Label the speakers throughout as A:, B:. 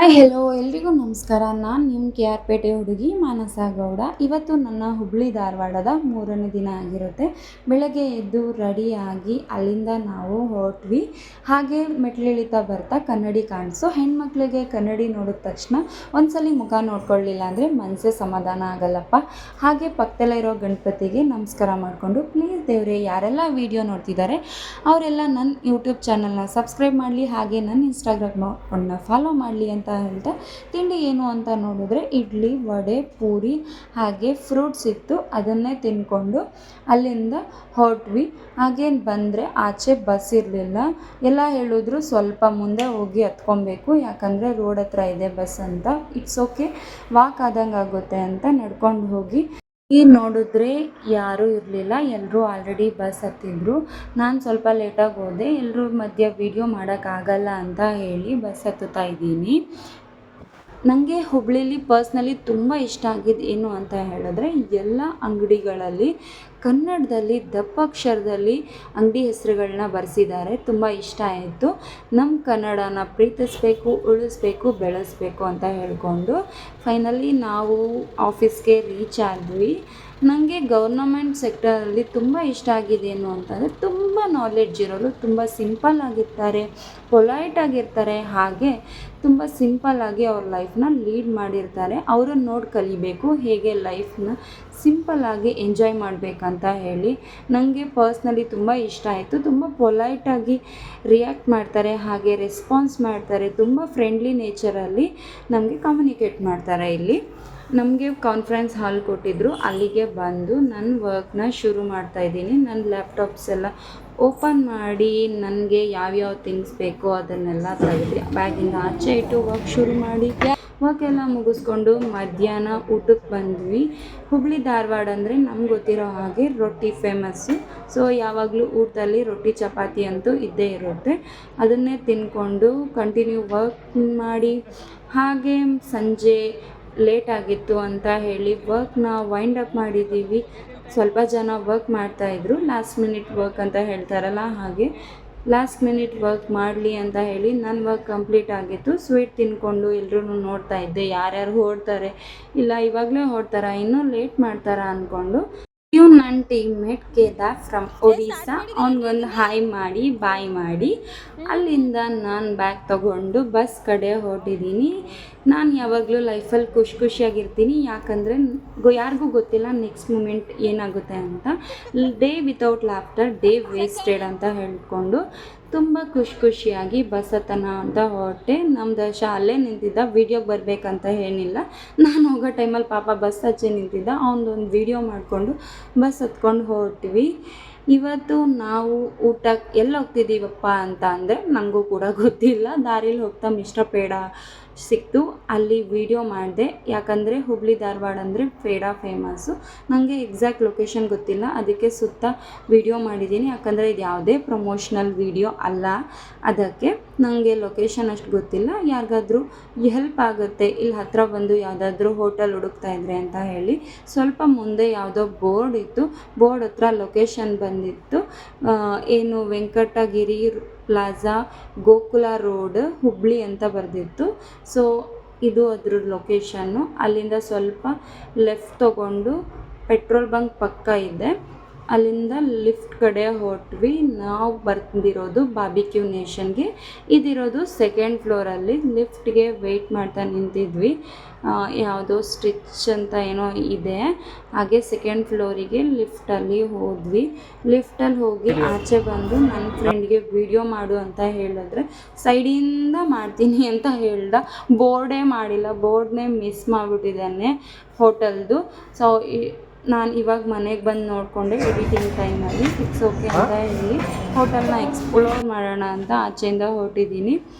A: Hi hello ಎಲ್ರಿಗೂ ನಮಸ್ಕಾರ. ನಾನು ನಿಮ್ಮ ಕೆ ಆರ್ ಪೇಟೆ ಹುಡುಗಿ ಮಾನಸ ಗೌಡ. ಇವತ್ತು ನನ್ನ ಹುಬ್ಬಳ್ಳಿ ಧಾರವಾಡದ 3ನೇ ದಿನ ಆಗಿರುತ್ತೆ. ಬೆಳಗ್ಗೆ ಎದ್ದು ರೆಡಿಯಾಗಿ ಅಲ್ಲಿಂದ ನಾವು ಹೊರಟ್ವಿ. ಹಾಗೆ ಮೆಟ್ಲಿಳಿತಾ ಬರ್ತಾ ಕನ್ನಡಿ ಕಾಣಿಸು. ಹೆಣ್ಮಕ್ಳಿಗೆ ಕನ್ನಡಿ ನೋಡಿದ ತಕ್ಷಣ ಒಂದ್ಸಲಿ ಮುಖ ನೋಡ್ಕೊಳ್ಳಿಲ್ಲ ಅಂದರೆ ಮನಸ್ಸೇ ಸಮಾಧಾನ ಆಗಲ್ಲಪ್ಪ. ಹಾಗೆ ಪಕ್ಕದಲ್ಲೇ ಇರೋ ಗಣಪತಿಗೆ ನಮಸ್ಕಾರ ಮಾಡಿಕೊಂಡು, ಪ್ಲೀಸ್ ದೇವರೇ, ಯಾರೆಲ್ಲ ವೀಡಿಯೋ ನೋಡ್ತಿದ್ದಾರೆ ಅವರೆಲ್ಲ ನನ್ನ ಯೂಟ್ಯೂಬ್ ಚಾನಲ್ನ ಸಬ್ಸ್ಕ್ರೈಬ್ ಮಾಡಲಿ, ಹಾಗೆ ನನ್ನ ಇನ್ಸ್ಟಾಗ್ರಾಮ್ ಅಕೌಂಟ್ನ ಫಾಲೋ ಮಾಡಲಿ ಅಂತ ಹೇಳ್ತಾ, ತಿಂಡಿ ಏನು ಅಂತ ನೋಡಿದ್ರೆ ಇಡ್ಲಿ, ವಡೆ, ಪೂರಿ ಹಾಗೆ ಫ್ರೂಟ್ಸ್ ಇತ್ತು. ಅದನ್ನೇ ತಿಂದ್ಕೊಂಡು ಅಲ್ಲಿಂದ ಹೊರಟ್ವಿ. ಹಾಗೆ ಬಂದರೆ ಆಚೆ ಬಸ್ ಇರಲಿಲ್ಲ. ಎಲ್ಲ ಹೇಳಿದ್ರು ಸ್ವಲ್ಪ ಮುಂದೆ ಹೋಗಿ ಹತ್ಕೊಬೇಕು, ಯಾಕಂದರೆ ರೋಡ್ ಹತ್ರ ಇದೆ ಬಸ್ ಅಂತ. ಇಟ್ಸ್ ಓಕೆ, ವಾಕ್ ಆದಂಗೆ ಆಗುತ್ತೆ ಅಂತ ನಡ್ಕೊಂಡು ಹೋಗಿ ನೋಡಿದ್ರೆ ಯಾರೂ ಇರಲಿಲ್ಲ. ಎಲ್ಲರೂ ಆಲ್ರೆಡಿ ಬಸ್ ಹತ್ತಿದ್ರು. ನಾನು ಸ್ವಲ್ಪ ಲೇಟಾಗಿ ಹೋದೆ. ಎಲ್ಲರೂ ಮಧ್ಯೆ ವೀಡಿಯೋ ಮಾಡೋಕ್ಕಾಗಲ್ಲ ಅಂತ ಹೇಳಿ ಬಸ್ ಹತ್ತುತ್ತಾ ಇದ್ದೀನಿ. ನನಗೆ ಹುಬ್ಬಳ್ಳಿಲಿ ಪರ್ಸ್ನಲಿ ತುಂಬ ಇಷ್ಟ ಆಗಿದ್ದು ಏನು ಅಂತ ಹೇಳಿದ್ರೆ, ಎಲ್ಲ ಅಂಗಡಿಗಳಲ್ಲಿ ಕನ್ನಡದಲ್ಲಿ ದಪ್ಪಕ್ಷರದಲ್ಲಿ ಅಂಗಡಿ ಹೆಸರುಗಳನ್ನ ಬರೆಸಿದ್ದಾರೆ. ತುಂಬ ಇಷ್ಟ ಆಯಿತು. ನಮ್ಮ ಕನ್ನಡನ ಪ್ರೀತಿಸಬೇಕು, ಉಳಿಸ್ಬೇಕು, ಬೆಳೆಸಬೇಕು ಅಂತ ಹೇಳ್ಕೊಂಡು ಫೈನಲಿ ನಾವು ಆಫೀಸ್ಗೆ ರೀಚ್ ಆದ್ವಿ. ನನಗೆ ಗೌರ್ನಮೆಂಟ್ ಸೆಕ್ಟರಲ್ಲಿ ತುಂಬ ಇಷ್ಟ ಆಗಿದ್ದೇನು ಅಂತಂದರೆ, ತುಂಬ ನಾಲೆಡ್ಜ್ ಇರೋರು, ತುಂಬ ಸಿಂಪಲ್ ಆಗಿರ್ತಾರೆ, ಪೊಲೈಟ್ ಆಗಿರ್ತಾರೆ, ಹಾಗೆ ತುಂಬ ಸಿಂಪಲ್ಲಾಗಿ ಅವ್ರ ಲೈಫ್ನ ಲೀಡ್ ಮಾಡಿರ್ತಾರೆ. ಅವರನ್ನು ನೋಡಿ ಕಲಿಬೇಕು, ಹೇಗೆ ಲೈಫ್ನ ಸಿಂಪಲ್ಲಾಗಿ ಎಂಜಾಯ್ ಮಾಡಬೇಕಂತ ಹೇಳಿ. ನನಗೆ ಪರ್ಸ್ನಲಿ ತುಂಬ ಇಷ್ಟ ಆಯಿತು. ತುಂಬ ಪೊಲೈಟಾಗಿ ರಿಯಾಕ್ಟ್ ಮಾಡ್ತಾರೆ, ಹಾಗೆ ರೆಸ್ಪಾನ್ಸ್ ಮಾಡ್ತಾರೆ. ತುಂಬ ಫ್ರೆಂಡ್ಲಿ ನೇಚರಲ್ಲಿ ನಮಗೆ ಕಮ್ಯುನಿಕೇಟ್ ಮಾಡ್ತಾರೆ. ಇಲ್ಲಿ ನಮಗೆ ಕಾನ್ಫರೆನ್ಸ್ ಹಾಲ್ ಕೊಟ್ಟಿದ್ದರು. ಅಲ್ಲಿಗೆ ಬಂದು ನನ್ನ ವರ್ಕ್ನ ಶುರು ಮಾಡ್ತಾಯಿದ್ದೀನಿ. ನನ್ನ ಲ್ಯಾಪ್ಟಾಪ್ಸ್ ಎಲ್ಲ ಓಪನ್ ಮಾಡಿ ನನಗೆ ಯಾವ್ಯಾವ ಥಿಂಗ್ಸ್ ಬೇಕೋ ಅದನ್ನೆಲ್ಲ ತೆಗೆದು ಬ್ಯಾಗಿಂದ ಆಚೆ ಇಟ್ಟು ವರ್ಕ್ ಶುರು ಮಾಡಿ ವರ್ಕ್ ಎಲ್ಲ ಮುಗಿಸ್ಕೊಂಡು ಮಧ್ಯಾಹ್ನ ಊಟಕ್ಕೆ ಬಂದ್ವಿ. ಹುಬ್ಬಳ್ಳಿ ಧಾರವಾಡ ಅಂದರೆ ನಮ್ಗೆ ಗೊತ್ತಿರೋ ಹಾಗೆ ರೊಟ್ಟಿ ಫೇಮಸ್ಸು. ಸೊ ಯಾವಾಗಲೂ ಊಟದಲ್ಲಿ ರೊಟ್ಟಿ ಚಪಾತಿ ಅಂತೂ ಇದ್ದೇ ಇರುತ್ತೆ. ಅದನ್ನೇ ತಿಂದ್ಕೊಂಡು ಕಂಟಿನ್ಯೂ ವರ್ಕ್ ಮಾಡಿ, ಹಾಗೆ ಸಂಜೆ ಲೇಟ್ ಆಗಿತ್ತು ಅಂತ ಹೇಳಿ ವರ್ಕ್ನ ವೈಂಡ್ ಅಪ್ ಮಾಡಿದ್ದೀವಿ. ಸ್ವಲ್ಪ ಜನ ವರ್ಕ್ ಮಾಡ್ತಾಯಿದ್ರು, ಲಾಸ್ಟ್ ಮಿನಿಟ್ ವರ್ಕ್ ಅಂತ ಹೇಳ್ತಾರಲ್ಲ ಹಾಗೆ ಲಾಸ್ಟ್ ಮಿನಿಟ್ ವರ್ಕ್ ಮಾಡಲಿ ಅಂತ ಹೇಳಿ ನನ್ನ ವರ್ಕ್ ಕಂಪ್ಲೀಟ್ ಆಗಿತ್ತು. ಸ್ವೀಟ್ ತಿಂದ್ಕೊಂಡು ಎಲ್ಲರೂ ನೋಡ್ತಾ ಇದ್ದೆ, ಯಾರ್ಯಾರು ಹೊರಡ್ತಾರೆ, ಇಲ್ಲ ಇವಾಗಲೇ ಹೊರಡ್ತಾರಾ, ಇನ್ನೂ ಲೇಟ್ ಮಾಡ್ತಾರಾ ಅಂದ್ಕೊಂಡು. ನನ್ನ ಟೀಮ್ಮೇಟ್ ಕೇದಾರ್ ಫ್ರಮ್ ಒಡಿಸ್ಸಾ, ಅವ್ನಿಗೊಂದು ಹಾಯ್ ಮಾಡಿ ಬಾಯ್ ಮಾಡಿ ಅಲ್ಲಿಂದ ನಾನು ಬ್ಯಾಗ್ ತೊಗೊಂಡು ಬಸ್ ಕಡೆ ಹೊರಟಿದ್ದೀನಿ. ನಾನು ಯಾವಾಗಲೂ ಲೈಫಲ್ಲಿ ಖುಷಿಯಾಗಿರ್ತೀನಿ, ಯಾಕಂದರೆ ಯಾರಿಗೂ ಗೊತ್ತಿಲ್ಲ ನೆಕ್ಸ್ಟ್ ಮೂಮೆಂಟ್ ಏನಾಗುತ್ತೆ ಅಂತ. Day without laughter day wasted ಅಂತ ಹೇಳ್ಕೊಂಡು ತುಂಬ ಖುಷಿಯಾಗಿ ಬಸ್ ಹತ್ತನ ಅಂತ ಹೊರಟೆ. ನಮ್ದು ಶಾಲೆ ನಿಂತಿದ್ದ, ವೀಡಿಯೋಗೆ ಬರಬೇಕಂತ ಏನಿಲ್ಲ. ನಾನು ಹೋಗೋ ಟೈಮಲ್ಲಿ ಪಾಪ ಬಸ್ ಹಚ್ಚಿ ನಿಂತಿದ್ದ, ಅವನದೊಂದು ವೀಡಿಯೋ ಮಾಡಿಕೊಂಡು ಬಸ್ ಹತ್ಕೊಂಡು ಹೊರಟ್ವಿ. ಇವತ್ತು ನಾವು ಊಟಕ್ಕೆ ಎಲ್ಲಿ ಹೋಗ್ತಿದ್ದೀವಪ್ಪ ಅಂತ ಅಂದರೆ ನನಗೂ ಕೂಡ ಗೊತ್ತಿಲ್ಲ. ದಾರಿಲಿ ಹೋಗ್ತಾ ಮಿಸ್ಟರ್ ಪೇಡ ಸಿಕ್ತು, ಅಲ್ಲಿ ವೀಡಿಯೋ ಮಾಡಿದೆ. ಯಾಕಂದರೆ ಹುಬ್ಬಳ್ಳಿ ಧಾರವಾಡ ಅಂದರೆ ಪೇಡ ಫೇಮಸ್ಸು. ನನಗೆ ಎಕ್ಸಾಕ್ಟ್ ಲೊಕೇಶನ್ ಗೊತ್ತಿಲ್ಲ, ಅದಕ್ಕೆ ಸುತ್ತ ವೀಡಿಯೋ ಮಾಡಿದ್ದೀನಿ. ಯಾಕಂದರೆ ಇದು ಯಾವುದೇ ಪ್ರಮೋಷ್ನಲ್ ವೀಡಿಯೋ ಅಲ್ಲ, ಅದಕ್ಕೆ ನನಗೆ ಲೊಕೇಶನ್ ಅಷ್ಟು ಗೊತ್ತಿಲ್ಲ. ಯಾರಿಗಾದ್ರೂ ಹೆಲ್ಪ್ ಆಗುತ್ತೆ ಇಲ್ಲಿ ಹತ್ತಿರ ಬಂದು ಯಾವುದಾದ್ರೂ ಹೋಟೆಲ್ ಹುಡುಕ್ತಾ ಇದ್ರೆ ಅಂತ ಹೇಳಿ. ಸ್ವಲ್ಪ ಮುಂದೆ ಯಾವುದೋ ಬೋರ್ಡ್ ಇತ್ತು, ಬೋರ್ಡ್ ಹತ್ರ ಲೊಕೇಶನ್ ಬಂದಿತ್ತು, ಏನು ವೆಂಕಟಗಿರಿ ಪ್ಲಾಜಾ ಗೋಕುಲ ರೋಡ್ ಹುಬ್ಬಳ್ಳಿ ಅಂತ ಬರೆದಿತ್ತು. ಸೊ ಇದು ಅದ್ರ ಲೊಕೇಶನ್ನು. ಅಲ್ಲಿಂದ ಸ್ವಲ್ಪ ಲೆಫ್ಟ್ ತೊಗೊಂಡು ಪೆಟ್ರೋಲ್ ಬಂಕ್ ಪಕ್ಕ ಇದೆ, ಅಲ್ಲಿಂದ ಲಿಫ್ಟ್ ಕಡೆ ಹೊರಟ್ವಿ. ನಾವು ಬರ್ತಿರೋದು ಬಾರ್ಬಿಕ್ಯೂ ನೇಷನ್ಗೆ. ಇದಿರೋದು ಸೆಕೆಂಡ್ ಫ್ಲೋರಲ್ಲಿ. ಲಿಫ್ಟ್ಗೆ ವೆಯ್ಟ್ ಮಾಡ್ತಾ ನಿಂತಿದ್ವಿ. ಯಾವುದೋ ಸ್ಟಿಚ್ ಅಂತ ಏನೋ ಇದೆ. ಹಾಗೆ ಸೆಕೆಂಡ್ ಫ್ಲೋರಿಗೆ ಲಿಫ್ಟಲ್ಲಿ ಹೋದ್ವಿ. ಲಿಫ್ಟಲ್ಲಿ ಹೋಗಿ ಆಚೆ ಬಂದು ನನ್ನ ಫ್ರೆಂಡ್ಗೆ ವೀಡಿಯೋ ಮಾಡು ಅಂತ ಹೇಳಿದ್ರೆ ಸೈಡಿಂದ ಮಾಡ್ತೀನಿ ಅಂತ ಹೇಳ್ದ. ಬೋರ್ಡೇ ಮಾಡಿಲ್ಲ, ಬೋರ್ಡ್ನೇ ಮಿಸ್ ಮಾಡಿಬಿಟ್ಟಿದ್ದಾನೆ ಹೋಟೆಲ್ದು. ಸೊ ನಾನು ಇವಾಗ ಮನೆಗೆ ಬಂದು ನೋಡಿಕೊಂಡೆ ಎಡಿಟಿಂಗ್ ಟೈಮಲ್ಲಿ. ಇಟ್ಸ್ ಓಕೆ ಅಂತ ಹೇಳಿ ಹೋಟೆಲ್ನ ಎಕ್ಸ್ಪ್ಲೋರ್ ಮಾಡೋಣ ಅಂತ ಆಚೆಯಿಂದ ಹೊರಟಿದ್ದೀನಿ.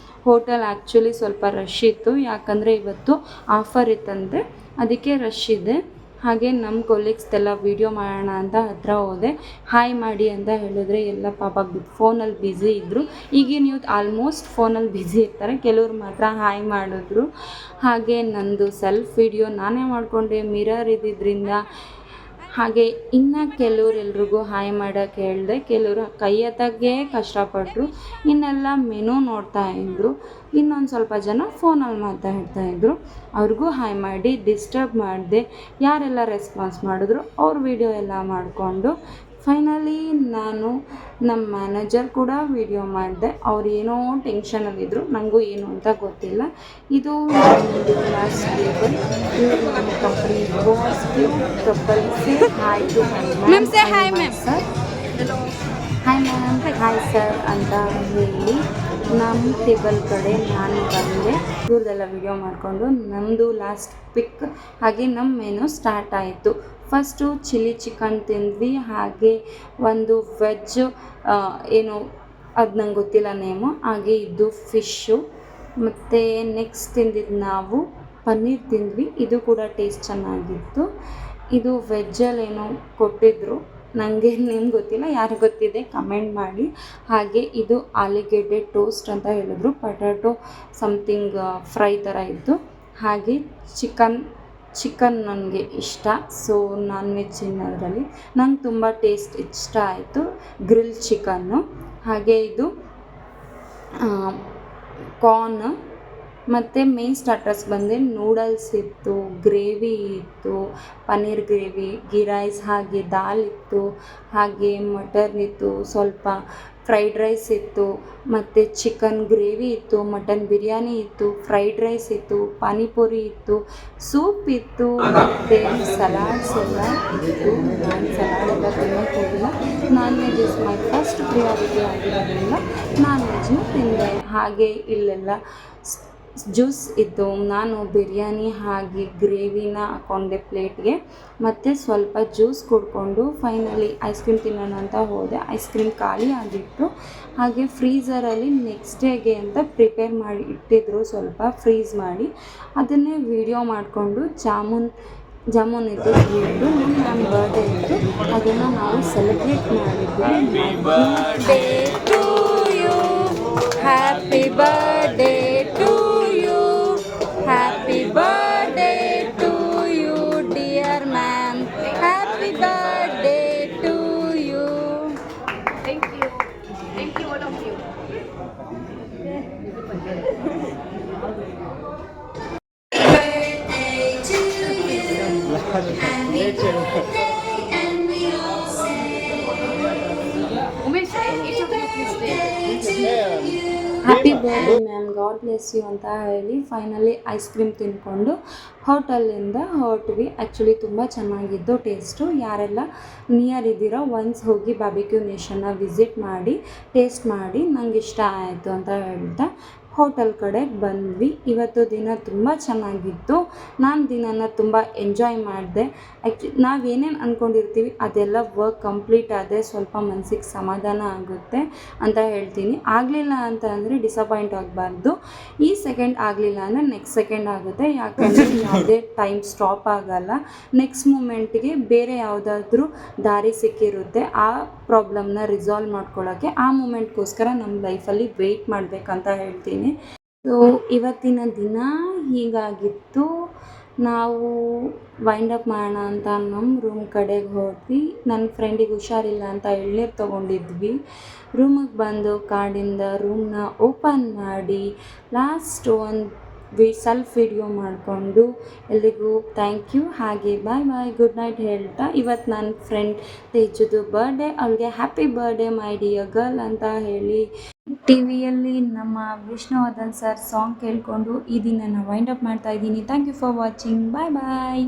A: ಹೋಟೆಲ್ ಆ್ಯಕ್ಚುಲಿ ಸ್ವಲ್ಪ ರಶ್ ಇತ್ತು, ಯಾಕಂದರೆ ಇವತ್ತು ಆಫರ್ ಇತ್ತಂತೆ, ಅದಕ್ಕೆ ರಶ್ ಇದೆ. ಹಾಗೆ ನಮ್ಮ ಕೊಲೀಗ್ಸ್ದೆಲ್ಲ ವೀಡಿಯೋ ಮಾಡೋಣ ಅಂತ ಹತ್ರ ಹೋದೆ. ಹಾಯ್ ಮಾಡಿ ಅಂತ ಹೇಳಿದ್ರೆ ಎಲ್ಲ ಪಾಪ ಫೋನಲ್ಲಿ ಬ್ಯುಸಿ ಇದ್ದರು. ಈಗಿನ ಯೂತ್ ಆಲ್ಮೋಸ್ಟ್ ಫೋನಲ್ಲಿ ಬ್ಯುಸಿ ಇರ್ತಾರೆ, ಕೆಲವ್ರು ಮಾತ್ರ ಹಾಯ್ ಮಾಡಿದ್ರು. ಹಾಗೆ ನಂದು ಸೆಲ್ಫ್ ವೀಡಿಯೋ ನಾನೇ ಮಾಡಿಕೊಂಡೆ. ಮಿರರ್ ಇದ್ದಿದ್ದರಿಂದ ಹಾಗೆ ಇನ್ನು ಕೆಲವ್ರೆಲ್ರಿಗೂ ಹಾಯ್ ಮಾಡೋಕ್ಕೆ ಹೇಳಿದೆ. ಕೆಲವರು ಕೈ ಎತ್ತಕ್ಕೆ ಕಷ್ಟಪಟ್ಟರು, ಇನ್ನೆಲ್ಲ ಮೆನು ನೋಡ್ತಾ ಇದ್ದರು. ಇನ್ನೊಂದು ಸ್ವಲ್ಪ ಜನ ಫೋನಲ್ಲಿ ಮಾತಾಡ್ತಾಯಿದ್ರು. ಅವ್ರಿಗೂ ಹಾಯ್ ಮಾಡಿ ಡಿಸ್ಟರ್ಬ್ ಮಾಡಿದೆ. ಯಾರೆಲ್ಲ ರೆಸ್ಪಾನ್ಸ್ ಮಾಡಿದ್ರು ಅವ್ರ ವಿಡಿಯೋ ಎಲ್ಲ ಮಾಡಿಕೊಂಡು ಫೈನಲಿ ನಾನು ನಮ್ಮ ಮ್ಯಾನೇಜರ್ ಕೂಡ ವಿಡಿಯೋ ಮಾಡಿದೆ. ಅವ್ರು ಏನೋ ಟೆನ್ಷನಲ್ಲಿದ್ದರು, ನನಗೂ ಏನು ಅಂತ ಗೊತ್ತಿಲ್ಲ. ಇದು ಲಾಸ್ಟ್ ಟೇಬಲ್. ಇವರು ನಮ್ಮ company boss couple hi to ma'am sir. Hi ma'am, hi sir ಅಂತ ಹೇಳಿ ನಮ್ಮ ಟೇಬಲ್ ಕಡೆ ನಾನು ಬಂದೆ. ಇವ್ರದ್ದೆಲ್ಲ ವಿಡಿಯೋ ಮಾಡಿಕೊಂಡು ನಮ್ಮದು ಲಾಸ್ಟ್ ಪಿಕ್ ಹಾಗೆ ನಮ್ಮ ಮೆನು ಸ್ಟಾರ್ಟ್ ಆಯಿತು. ಫಸ್ಟು ಚಿಲ್ಲಿ ಚಿಕನ್ ತಿಂದ್ವಿ, ಹಾಗೆ ಒಂದು ವೆಜ್ ಏನು ಅದು ನಂಗೆ ಗೊತ್ತಿಲ್ಲ ನೇಮು, ಹಾಗೆ ಇದು ಫಿಶ್ಶು. ಮತ್ತು ನೆಕ್ಸ್ಟ್ ತಿಂದಿದ್ದು ನಾವು ಪನ್ನೀರ್ ತಿಂದ್ವಿ. ಇದು ಕೂಡ ಟೇಸ್ಟ್ ಚೆನ್ನಾಗಿತ್ತು. ಇದು ವೆಜ್ಜಲ್ಲಿ ಏನೋ ಕೊಟ್ಟಿದ್ದರು, ನನಗೆ ನೇಮ್ ಗೊತ್ತಿಲ್ಲ, ಯಾರಿಗೆ ಗೊತ್ತಿದೆ ಕಮೆಂಟ್ ಮಾಡಿ. ಹಾಗೆ ಇದು ಆಲೂಗೆಡ್ಡೆ ಟೋಸ್ಟ್ ಅಂತ ಹೇಳಿದ್ರು, ಪೊಟ್ಯಾಟೊ ಸಮಥಿಂಗ್ ಫ್ರೈ ಥರ ಇತ್ತು. ಹಾಗೆ ಚಿಕನ್ ನನಗೆ ಇಷ್ಟ, ಸೊ ನಾನ್ ವೆಜ್ ತಿನ್ನೋದ್ರಲ್ಲಿ ನಂಗೆ ತುಂಬ ಟೇಸ್ಟ್ ಇಷ್ಟ ಆಯಿತು, ಗ್ರಿಲ್ ಚಿಕನ್ನು. ಹಾಗೆ ಇದು ಕಾರ್ನ್. ಮತ್ತು ಮೇನ್ ಸ್ಟಾರ್ಟರ್ಸ್ ಬಂದರೆ ನೂಡಲ್ಸ್ ಇತ್ತು, ಗ್ರೇವಿ ಇತ್ತು, ಪನ್ನೀರ್ ಗ್ರೇವಿ, ಗೀ ರೈಸ್, ಹಾಗೆ ದಾಲ್ ಇತ್ತು, ಹಾಗೆ ಮಟನ್ ಇತ್ತು, ಸ್ವಲ್ಪ ಫ್ರೈಡ್ ರೈಸ್ ಇತ್ತು, ಮತ್ತು ಚಿಕನ್ ಗ್ರೇವಿ ಇತ್ತು, ಮಟನ್ ಬಿರಿಯಾನಿ ಇತ್ತು, ಫ್ರೈಡ್ ರೈಸ್ ಇತ್ತು, ಪಾನಿಪುರಿ ಇತ್ತು, ಸೂಪ್ ಇತ್ತು, ಮತ್ತು ಸಲಾಡ್ಸ್ ಎಲ್ಲ ಇತ್ತು. ನಾನು ಸಲಾಡೆಲ್ಲ ತಿನ್ನೋಕ್ಕೆ ಹೋಗಿಲ್ಲ, non veg is my first priority ಆಗಿರೋದ್ರಿಂದ ನಾನ್ ವೆಜ್ನ ತಿಂದೆ. ಹಾಗೆ ಇಲ್ಲೆಲ್ಲ ಜ್ಯೂಸ್ ಇತ್ತು. ನಾನು ಬಿರಿಯಾನಿ ಹಾಗೆ ಗ್ರೇವಿನ ಹಾಕ್ಕೊಂಡೆ ಪ್ಲೇಟ್ಗೆ, ಮತ್ತು ಸ್ವಲ್ಪ ಜ್ಯೂಸ್ ಕುಡ್ಕೊಂಡು ಫೈನಲಿ ಐಸ್ ಕ್ರೀಮ್ ತಿನ್ನೋಣ ಅಂತ ಹೋದೆ. ಐಸ್ ಕ್ರೀಮ್ ಖಾಲಿ ಆಗಿತ್ತು. ಹಾಗೆ ಫ್ರೀಝರಲ್ಲಿ ನೆಕ್ಸ್ಟ್ ಡೇಗೆ ಅಂತ ಪ್ರಿಪೇರ್ ಮಾಡಿ ಇಟ್ಟಿದ್ದರು, ಸ್ವಲ್ಪ ಫ್ರೀಝ್ ಮಾಡಿ. ಅದನ್ನೇ ವಿಡಿಯೋ ಮಾಡಿಕೊಂಡು ಜಾಮೂನ್ ಇತ್ತು, ಸ್ವೀಟು. ನನ್ನ ಬರ್ಡೇ ಇತ್ತು, ಅದನ್ನು ನಾವು ಸೆಲೆಬ್ರೇಟ್ ಮಾಡಿದ್ವಿ. Happy birthday to you, happy birthday to you dear ma'am, happy birthday to you.
B: Thank you all of you. Umesh, each of you please stay.
A: Happy birthday ma'am, God bless you ಅಂತ ಹೇಳಿ finally ice cream ತಿಂದ್ಕೊಂಡು ಹೋಟೆಲಿಂದ ಹೊರಟ್ವಿ. Actually ತುಂಬ ಚೆನ್ನಾಗಿದ್ದು taste. ಯಾರೆಲ್ಲ near ಇದ್ದೀರೋ once ಹೋಗಿ barbecue ನೇಷನ್ನ visit ಮಾಡಿ ಟೇಸ್ಟ್ ಮಾಡಿ, ನಂಗೆ ಇಷ್ಟ ಆಯಿತು ಅಂತ ಹೇಳ್ತಾ ಹೋಟೆಲ್ ಕಡೆಗೆ ಬಂದ್ವಿ. ಇವತ್ತು ದಿನ ತುಂಬ ಚೆನ್ನಾಗಿತ್ತು. ನಾನು ದಿನನ ತುಂಬ ಎಂಜಾಯ್ ಮಾಡಿದೆ. ನಾವೇನೇನು ಅಂದ್ಕೊಂಡಿರ್ತೀವಿ ಅದೆಲ್ಲ ವರ್ಕ್ ಕಂಪ್ಲೀಟ್ ಆದರೆ ಸ್ವಲ್ಪ ಮನಸ್ಸಿಗೆ ಸಮಾಧಾನ ಆಗುತ್ತೆ ಅಂತ ಹೇಳ್ತೀನಿ. ಆಗಲಿಲ್ಲ ಅಂತ ಅಂದರೆ ಡಿಸಪಾಯಿಂಟ್ ಆಗಬಾರ್ದು. ಈ ಸೆಕೆಂಡ್ ಆಗಲಿಲ್ಲ ಅಂದರೆ ನೆಕ್ಸ್ಟ್ ಸೆಕೆಂಡ್ ಆಗುತ್ತೆ, ಯಾಕಂದರೆ ಯಾವುದೇ ಟೈಮ್ ಸ್ಟಾಪ್ ಆಗೋಲ್ಲ. ನೆಕ್ಸ್ಟ್ ಮೂಮೆಂಟ್ಗೆ ಬೇರೆ ಯಾವುದಾದ್ರೂ ದಾರಿ ಸಿಕ್ಕಿರುತ್ತೆ ಆ ಪ್ರಾಬ್ಲಮ್ನ ರಿಸಾಲ್ವ್ ಮಾಡ್ಕೊಳ್ಳೋಕ್ಕೆ. ಆ ಮೂಮೆಂಟ್ಗೋಸ್ಕರ ನಮ್ಮ ಲೈಫಲ್ಲಿ ವೆಯ್ಟ್ ಮಾಡಬೇಕಂತ ಹೇಳ್ತೀನಿ. ಸೊ ಇವತ್ತಿನ ದಿನ ಹೀಗಾಗಿತ್ತು. ನಾವು ವೈಂಡ್ ಅಪ್ ಮಾಡೋಣ ಅಂತ ನಮ್ಮ ರೂಮ್ ಕಡೆಗೆ ಹೋದ್ವಿ. ನನ್ನ ಫ್ರೆಂಡಿಗೆ ಹುಷಾರಿಲ್ಲ ಅಂತ ಎಳ್ನೀರು ತೊಗೊಂಡಿದ್ವಿ. ರೂಮಿಗೆ ಬಂದು ಕಾಡಿಂದ ರೂಮ್ನ ಓಪನ್ ಮಾಡಿ ಲಾಸ್ಟ್ ಒಂದು ಸೆಲ್ಫ್ ವಿಡಿಯೋ ಮಾಡಿಕೊಂಡು ಎಲ್ರಿಗೂ ಥ್ಯಾಂಕ್ ಯು, ಹಾಗೆ ಬಾಯ್ ಬಾಯ್ ಗುಡ್ ನೈಟ್ ಹೇಳ್ತಾ, ಇವತ್ತು ನನ್ನ ಫ್ರೆಂಡ್ ತೇಜುದು ಬರ್ಡೇ, ಅವಳಿಗೆ happy birthday my dear girl ಅಂತ ಹೇಳಿ ಟಿವಿಯಲ್ಲಿ ನಮ್ಮ ವಿಷ್ಣುವರ್ಧನ್ ಸರ್ ಸಾಂಗ್ ಕೇಳಿಕೊಂಡು ಈ ದಿನ ವೈಂಡ್ ಅಪ್ ಮಾಡ್ತಾ ಇದ್ದೀನಿ. Thank you for watching, bye bye.